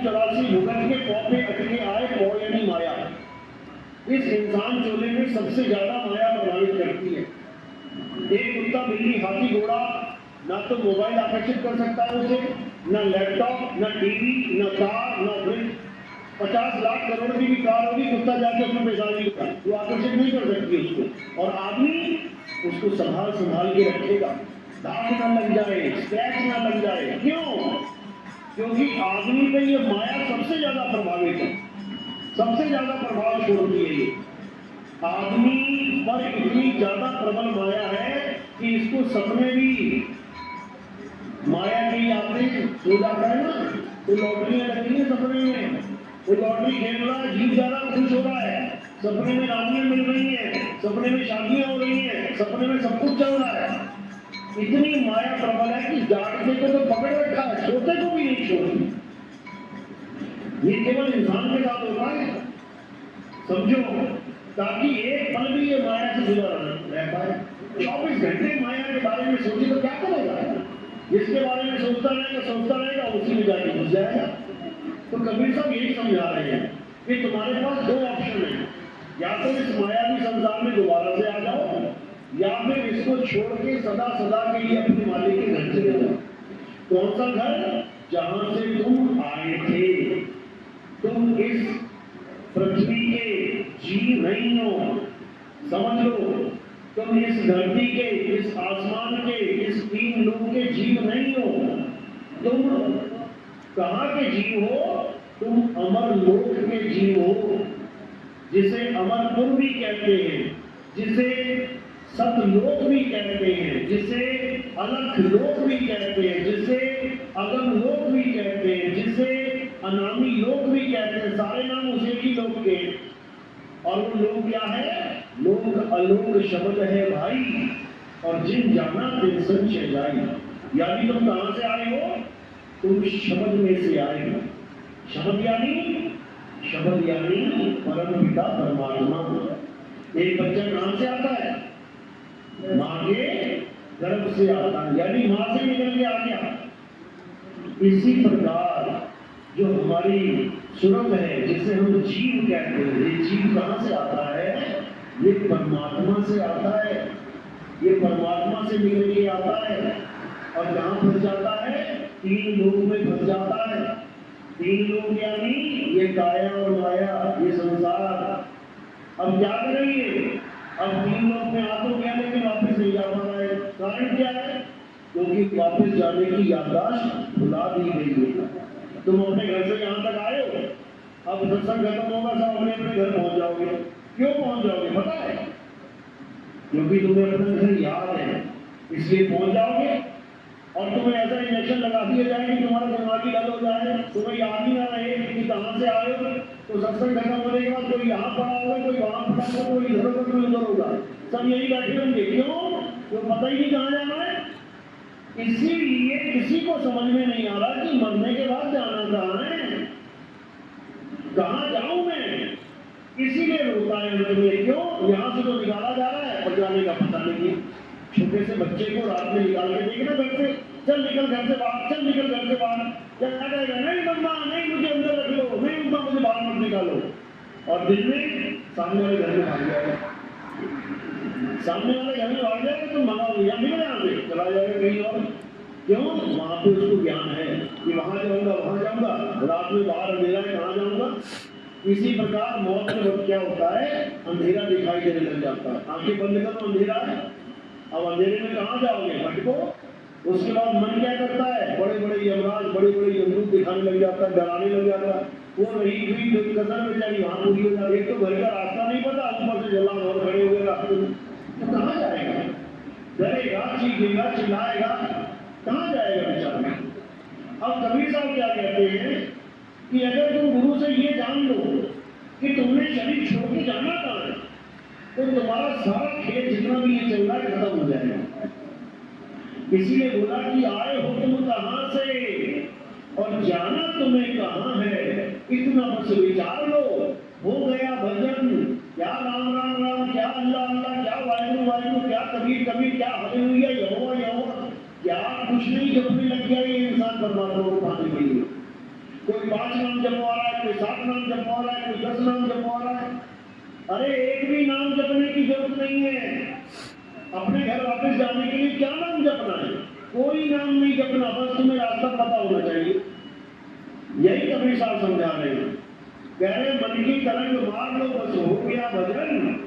84 भुगत के पौ पे अटके आए, पौ यानी माया। इस इंसान चोले में सबसे ज्यादा माया प्रभावित करती है। एक कुत्ता, बिल्ली, हाथी, घोड़ा ना तो मोबाइल आकर्षित कर सकता है उसे, ना लैपटॉप, ना टीवी, ना कार, ना फ्रिज। 50 लाख करोड़ की भी कार होगी, कुत्ता जाके उसमें पैसा नहीं होगा, वो आकर्षित नहीं कर सकती उसको। और आदमी उसको संभाल संभाल के रखेगा, दाग ना लग जाए, स्क्रैच ना लग जाए। क्यों? क्योंकि आदमी पे ये माया सबसे ज्यादा प्रभावित है, सबसे ज्यादा प्रभाव छोड़ती है ये। आदमी पर इतनी ज्यादा प्रबल माया है कि इसको सपने भी माया की आते सो जाता है ना, तो लॉटरियां लगती है सपने में, वो लॉटरी खेल रहा है, जीत जा रहा है, खुश हो रहा है, सपने में रानियां मिल रही हैं, सपने में शादियां हो रही हैं, सपने में सब कुछ चल रहा है। इतनी माया प्रबल है कि जागते को तो पकड़ रखा है, सोते को भी नहीं छोड़ती। ये केवल इंसान के साथ होता है, समझो, ताकि एक पल भी ये माया से जुड़ा रह पाए। 24 घंटे माया के बारे में सोचे तो क्या करेगा? जिसके बारे में सोचता रहेगा उसी में जाके घुस जाएगा। तो कबीर साहब यही समझा रहे हैं कि तुम्हारे पास दो ऑप्शन है, या तो इस मायावी संसार में दोबारा से आ जाओ, या फिर इसको छोड़ के सदा सदा के लिए अपने मालिक के घर चले जाओ। कौन सा घर? जहां से तुम आए थे। तुम इस पृथ्वी के जीव नहीं हो, समझ लो। तुम इस धरती के, इस आसमान के, इस 3 लोक के जीव नहीं हो। तुम कहाँ के जीव हो? तुम अमर लोक के जीव हो, जिसे अमरपुर भी कहते हैं, जिसे सतलोक भी कहते हैं, जिसे अलख लोक भी कहते हैं, जिसे अगम लोक भी कहते हैं, जिसे अनामी लोक भी कहते हैं। सारे नाम उसी ही लोक के। और वो लोक क्या है? लोक अलोक शब्द है भाई, और जिन जाना तिन संशय जाई। यानी तुम कहां से आए हो? तुम शब्द में से आए हो। शब्द यानी परम पिता परमात्मा। एक बच्चा कहां से आता है? मां के गर्भ से आता है, यानी मां से निकल के आ गया। इसी प्रकार जो हमारी सूरत है, जिसे हम जीव कहते हैं, ये जीव कहां से आता है? ये परमात्मा से आता है। ये परमात्मा से निकल के आता है और कहां फंस जाता है? 3 लोक में फंस जाता है। 3 लोक यानी ये काया और माया, ये संसार। अब क्या करेंगे? अब 3 लोक में आ तो गया, लेकिन वापस नहीं जा पा रहा है। कारण क्या है? क्योंकि वापस जाने की याददाश्त भुला दी गई है। तुम अपने घर से यहाँ तक आए हो, अब सत्संग खत्म होगा, सब अपने अपने घर पहुंच जाओगे। क्यों पहुंच जाओगे पता है? क्योंकि तुम्हें अपना घर याद है, इसलिए पहुंच जाओगे। और तुम्हें ऐसा इंजेक्शन लगा दिया जाए कि तुम्हारा दिमागी डल हो जाए, तुम्हें याद ही ना रहे कि कहाँ से आए हो। तो सत्संग खत्म होने के बाद कोई यहाँ पड़ा होगा, कोई वहाँ पड़ा होगा, कोई इधर होगा, कोई उधर होगा, सब यही बैठे होंगे। क्यों? तो पता ही नहीं कहाँ जाना है। इसीलिए किसी को समझ में नहीं आ रहा कि मरने के बाद जाना कहाँ है, कहाँ जाऊं मैं। इसीलिए रोता है अंत में। क्यों? यहाँ से तो निकाला जा रहा है और जाने का पता नहीं है। छोटे से बच्चे को रात में निकाल के देखना घर से, चल निकल घर से बाहर, चल निकल घर से बाहर, क्या कहेगा? नहीं मम्मा, नहीं मुझे अंदर रख लो, नहीं मम्मा मुझे बाहर मत निकालो। और दिन में सामने वाले घर में भाग जाएगा, सामने वाले घर में भाग जाएगा तो मना या निकल यहाँ से चला जाएगा कहीं और। क्यों? वहां पे उसको ज्ञान है कि वहां जाऊंगा, वहां जाऊंगा, रात में बाहर अंधेरा है, कहाँ जाऊंगा। इसी प्रकार मौत के वक्त क्या होता है? अंधेरा दिखाई देने लग जाता है। आंखें बंद करो, अंधेरा है। अब अंधेरे में कहाँ जाओगे? भटको। उसके बाद मन क्या करता है? बड़े बड़े यमराज, बड़े बड़े यमदूत दिखाने लग जाता है, डराने लग जाता है। वो रही हुई जो कसर बेचारी वहां पूरी हो जाती है। एक तो घर का रास्ता नहीं पता, ऊपर से जलान और खड़े हुए रास्ते में, तो कहाँ जाएगा? डरेगा, चीखेगा, चिल्लाएगा, कहाँ जाएगा बेचारा? अब कबीर साहब क्या कहते हैं कि अगर तुम गुरु से ये जान लो कि तुमने शरीर छोड़ के जाना कहाँ है, तो तुम्हारा सारा खेल जितना भी ये चल रहा है खत्म हो जाएगा। इसीलिए बोला कि आए हो तुम कहां से और जाना तुम्हें कहां है, इतना बस विचार लो, हो गया भजन। क्या राम राम राम, क्या अल्लाह अल्लाह, क्या वाहिगुरु वाहिगुरु, क्या कबीर कबीर, क्या हालेलुया, यहोवा यहोवा, क्या कुछ नहीं जपने लग गया ये इंसान परमात्मा को पाने के लिए। कोई बात 5 नाम जपवा रहा है, कोई 7 नाम जपवा रहा है, कोई 10 नाम जपवा रहा है। अरे एक भी नाम जपने की जरूरत नहीं है। अपने घर वापस जाने के लिए क्या नाम जपना है? कोई नाम नहीं जपना, बस तुम्हें रास्ता पता होना चाहिए। यही कबीर साहब समझा रहे हैं। कह रहे मन की तरंग मार लो, बस हो गया भजन।